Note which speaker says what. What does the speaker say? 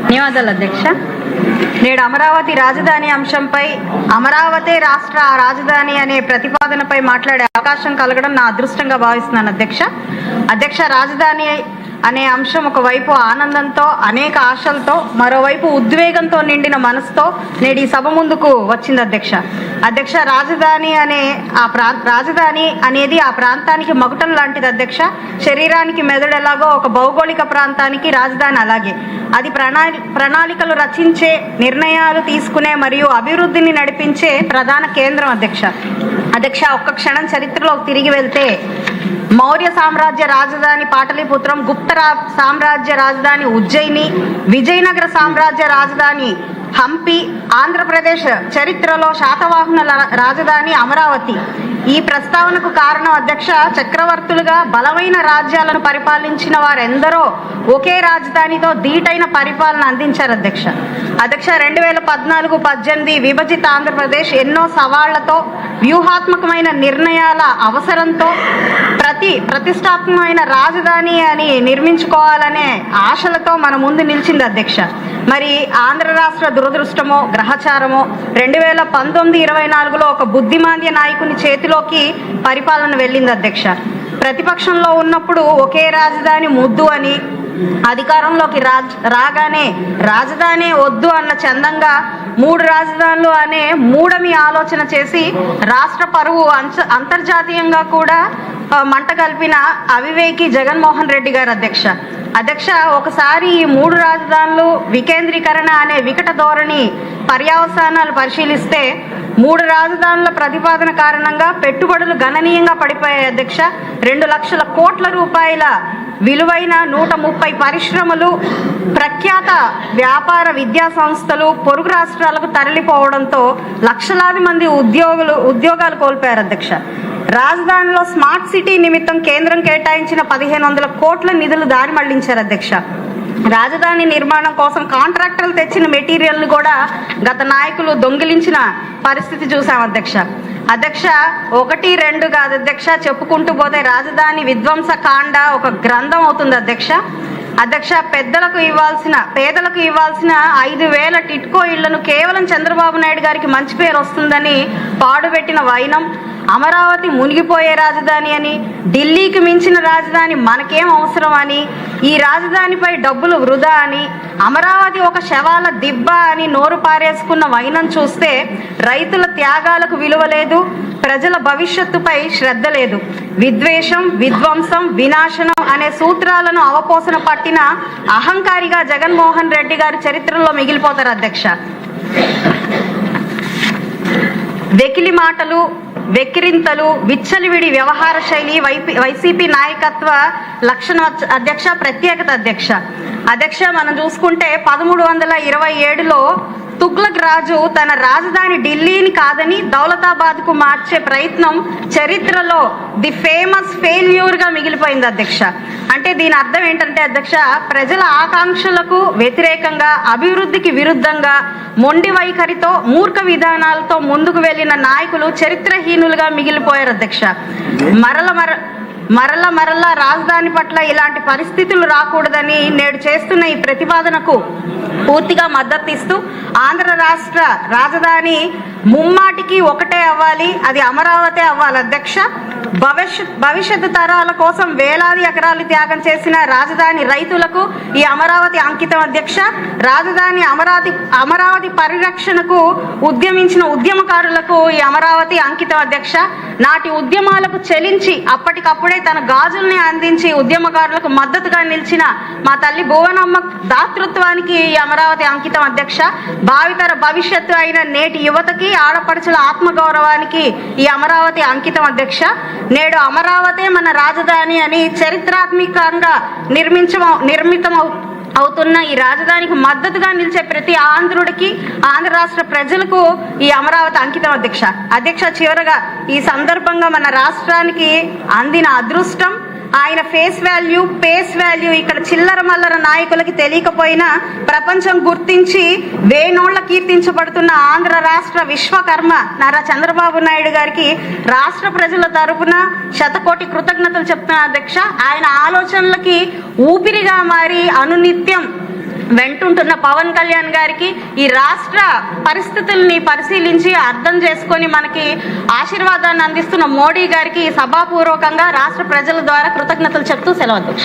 Speaker 1: ధన్యవాదాలు అధ్యక్ష. నేడు అమరావతి రాజధాని అంశంపై అమరావతి రాష్ట్ర రాజధాని అనే ప్రతిపాదనపై మాట్లాడే అవకాశం కలగడం నా అదృష్టంగా భావిస్తున్నాను అధ్యక్ష. రాజధాని అనే అంశం ఒకవైపు ఆనందంతో అనేక ఆశలతో మరోవైపు ఉద్వేగంతో నిండిన మనసుతో నేడు ఈ సభ ముందుకు వచ్చింది అధ్యక్ష. రాజధాని అనేది ఆ ప్రాంతానికి మకుటం లాంటిది అధ్యక్ష. శరీరానికి మెదడు ఎలాగో ఒక భౌగోళిక ప్రాంతానికి రాజధాని అలాగే. అది ప్రణాళికలు రచించే, నిర్ణయాలు తీసుకునే మరియు అభివృద్ధిని నడిపించే ప్రధాన కేంద్రం అధ్యక్ష. ఒక్క క్షణం చరిత్రలోకి తిరిగి వెళ్తే మౌర్య సామ్రాజ్య రాజధాని పాటలీపుత్రం, గుప్త సామ్రాజ్య రాజధాని ఉజ్జయిని, విజయనగర సామ్రాజ్య రాజధాని హంపి, ఆంధ్రప్రదేశ్ చరిత్రలో శాతవాహనుల రాజధాని అమరావతి. ఈ ప్రస్తావనకు కారణం అధ్యక్ష, చక్రవర్తులుగా బలమైన రాజ్యాలను పరిపాలించిన వారెందరో ఒకే రాజధానితో ధీటైన పరిపాలన అందించారు అధ్యక్ష. 2014-18 విభజిత ఆంధ్రప్రదేశ్ ఎన్నో సవాళ్లతో, వ్యూహాత్మకమైన నిర్ణయాల అవసరంతో ప్రతిష్టాత్మకమైన రాజధాని అని నిర్మించుకోవాలనే ఆశలతో మన ముందు నిలిచింది అధ్యక్ష. మరి ఆంధ్ర రాష్ట్ర దురదృష్టమో గ్రహచారమో 2019-24లో ఒక బుద్ధిమాంద్య నాయకుని చేతిలోకి పరిపాలన వెళ్ళింది అధ్యక్ష. ప్రతిపక్షంలో ఉన్నప్పుడు ఒకే రాజధాని ముద్దు అని, అధికారంలోకి రాగానే రాజధాని వద్దు అన్న చందంగా 3 రాజధానులు అనే మూడమి ఆలోచన చేసి రాష్ట్ర పరువు అంతర్జాతీయంగా కూడా మంట కల్పిన అవివేకి జగన్మోహన్ రెడ్డి గారు అధ్యక్ష. ఒకసారి ఈ 3 రాజధానులు వికేంద్రీకరణ అనే వికట ధోరణి పర్యవసానాలు పరిశీలిస్తే 3 రాజధానుల ప్రతిపాదన కారణంగా పెట్టుబడులు గణనీయంగా పడిపోయాయి అధ్యక్ష. 2 లక్షల కోట్ల రూపాయల విలువైన 130 పరిశ్రమలు, ప్రఖ్యాత వ్యాపార విద్యా సంస్థలు పొరుగు రాష్ట్రాలకు తరలిపోవడంతో లక్షలాది మంది ఉద్యోగాలు కోల్పోయారు అధ్యక్ష. రాజధానిలో స్మార్ట్ సిటీ నిమిత్తం కేంద్రం కేటాయించిన 1500 కోట్ల నిధులు దారి మళ్లించారు అధ్యక్ష. రాజధాని నిర్మాణం కోసం కాంట్రాక్టర్లు తెచ్చిన మెటీరియల్ను కూడా గత నాయకులు దొంగిలించిన పరిస్థితి చూసాం అధ్యక్ష. 1, 2 కాదు అధ్యక్ష, చెప్పుకుంటూ పోతే రాజధాని విధ్వంస కాండ ఒక గ్రంథం అవుతుంది అధ్యక్ష. పేదలకు ఇవ్వాల్సిన 5,000 టిట్కో ఇళ్లను కేవలం చంద్రబాబు నాయుడు గారికి మంచి పేరు వస్తుందని పాడుపెట్టిన వైనం, అమరావతి మునిగిపోయే రాజధాని అని, ఢిల్లీకి మించిన రాజధాని మనకేం అవసరం అని, ఈ రాజధానిపై డబ్బులు వృధా అని, అమరావతి ఒక శవాల దిబ్బ అని నోరు పారేసుకున్న వైనం చూస్తే రైతుల త్యాగాలకు విలువ లేదు, ప్రజల భవిష్యత్తుపై శ్రద్ధ లేదు. విద్వేషం, విధ్వంసం, వినాశనం అనే సూత్రాలను అవపోసన పట్టిన అహంకారిగా జగన్మోహన్ రెడ్డి గారి చరిత్రలో మిగిలిపోతారు అధ్యక్ష. వెకిలి మాటలు, వెక్కిరింతలు, విచ్చలివిడి వ్యవహార శైలి వైసీపీ నాయకత్వ లక్షణ అధ్యక్ష, ప్రత్యేకత అధ్యక్ష. మనం చూసుకుంటే 1327లో తుగ్లక్ రాజు తన రాజధాని ఢిల్లీని కాదని దౌలతాబాద్కు మార్చే ప్రయత్నం చరిత్రలో ది ఫేమస్ ఫెయిల్యూర్గా మిగిలిపోయింది అధ్యక్ష. అంటే దీని అర్థం ఏంటంటే అధ్యక్ష, ప్రజల ఆకాంక్షలకు వ్యతిరేకంగా, అభివృద్ధికి విరుద్ధంగా, మొండి వైఖరితో, మూర్ఖ విధానాలతో ముందుకు వెళ్లిన నాయకులు చరిత్రహీనులుగా మిగిలిపోయారు అధ్యక్ష. మరల రాజధాని పట్ల ఇలాంటి పరిస్థితులు రాకూడదని నేడు చేస్తున్న ఈ ప్రతిపాదనకు పూర్తిగా మద్దతు ఇస్తూ ఆంధ్ర రాష్ట్ర రాజధాని ముమ్మాటికి ఒకటే అవ్వాలి, అది అమరావతి అవ్వాలి అధ్యక్ష. భవిష్యత్తు తరాల కోసం వేలాది ఎకరాలు త్యాగం చేసిన రాజధాని రైతులకు ఈ అమరావతి అంకితం అధ్యక్ష. రాజధాని అమరావతి పరిరక్షణకు ఉద్యమించిన ఉద్యమకారులకు ఈ అమరావతి అంకితం అధ్యక్ష. నాటి ఉద్యమాలకు చెలించి అప్పటికప్పుడే తన గాజుల్ని అందించి ఉద్యమకారులకు మద్దతుగా నిలిచిన మా తల్లి భువనమ్మ దాతృత్వానికి ఈ అమరావతి అంకితం అధ్యక్ష. భావితర భవిష్యత్తు అయిన నేటి యువతకి, ఆడపడుచుల ఆత్మగౌరవానికి ఈ అమరావతి అంకితం అధ్యక్ష. నేడు అమరావతి మన రాజధాని అని చరిత్రాత్మకంగా నిర్మితం అవుతున్న ఈ రాజధానికి మద్దతుగా నిలిచే ప్రతి ఆంధ్రుడికి, ఆంధ్ర రాష్ట్ర ప్రజలకు ఈ అమరావతి అంకితం అధ్యక్ష. చివరగా ఈ సందర్భంగా మన రాష్ట్రానికి అందిన అదృష్టం, ఆయన పేస్ వాల్యూ ఇక్కడ చిల్లర మల్లర నాయకులకి తెలియకపోయినా ప్రపంచం గుర్తించి వేనోళ్ల కీర్తించబడుతున్న ఆంధ్ర రాష్ట్ర విశ్వకర్మ నారా చంద్రబాబు నాయుడు గారికి రాష్ట్ర ప్రజల తరపున 100,000,000 కృతజ్ఞతలు చెప్తున్నా అధ్యక్ష. ఆయన ఆలోచనలకి ఊపిరిగా మారి అనునిత్యం వెంటుంటున్న పవన్ కళ్యాణ్ గారికి, ఈ రాష్ట్ర పరిస్థితుల్ని పరిశీలించి అర్థం చేసుకొని మనకి ఆశీర్వాదాన్ని అందిస్తున్న మోడీ గారికి సభాపూర్వకంగా రాష్ట్ర ప్రజల ద్వారా కృతజ్ఞతలు చెప్తూ సెలవు.